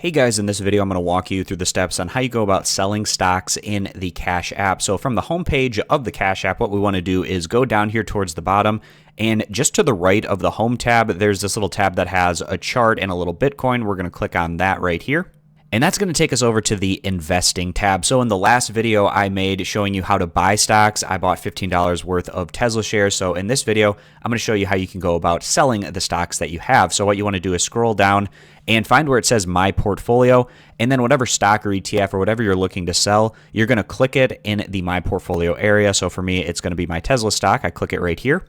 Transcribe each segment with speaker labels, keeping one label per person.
Speaker 1: Hey guys, in this video I'm going to walk you through the steps on how you go about selling stocks in the Cash app. So from the home page of the Cash app, what we want to do is go down here towards the bottom, and just to the right of the home tab, there's this little tab that has a chart and a little Bitcoin. We're going to click on that right here. And that's going to take us over to the investing tab. So in the last video I made showing you how to buy stocks, I bought $15 worth of Tesla shares. So in this video, I'm going to show you how you can go about selling the stocks that you have. So what you want to do is scroll down and find where it says My Portfolio, and then whatever stock or ETF or whatever you're looking to sell, you're going to click it in the My Portfolio area. So for me, it's going to be my Tesla stock. I click it right here.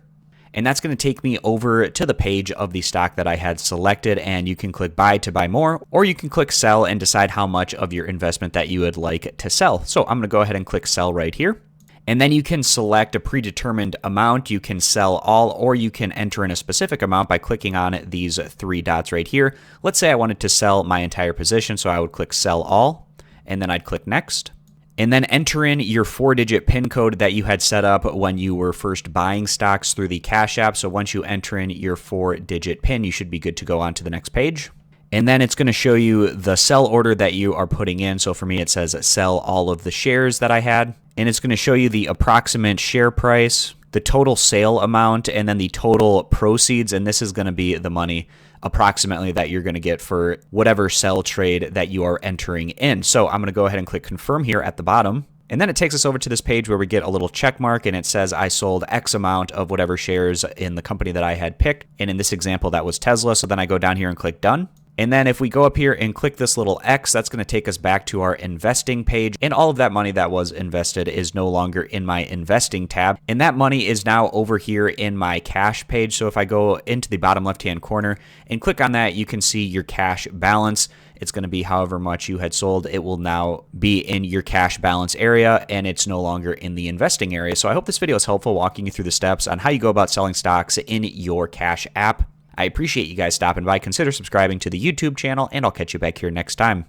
Speaker 1: And that's going to take me over to the page of the stock that I had selected, and you can click buy to buy more, or you can click sell and decide how much of your investment that you would like to sell. So I'm going to go ahead and click sell right here. And then you can select a predetermined amount. You can sell all, or you can enter in a specific amount by clicking on these three dots right here. Let's say I wanted to sell my entire position, so I would click sell all, and then I'd click next. And then enter in your 4-digit PIN code that you had set up when you were first buying stocks through the Cash app. So once you enter in your 4-digit PIN, you should be good to go on to the next page. And then it's going to show you the sell order that you are putting in. So for me, it says sell all of the shares that I had. And it's going to show you the approximate share price, the total sale amount, and then the total proceeds. And this is going to be the money approximately that you're going to get for whatever sell trade that you are entering in. So I'm going to go ahead and click confirm here at the bottom. And then it takes us over to this page where we get a little check mark, and it says I sold X amount of whatever shares in the company that I had picked. And in this example, that was Tesla. So then I go down here and click done. And then if we go up here and click this little X, that's going to take us back to our investing page. And all of that money that was invested is no longer in my investing tab. And that money is now over here in my cash page. So if I go into the bottom left-hand corner and click on that, you can see your cash balance. It's going to be however much you had sold. It will now be in your cash balance area, and it's no longer in the investing area. So I hope this video is helpful, walking you through the steps on how you go about selling stocks in your Cash app. I appreciate you guys stopping by. Consider subscribing to the YouTube channel, and I'll catch you back here next time.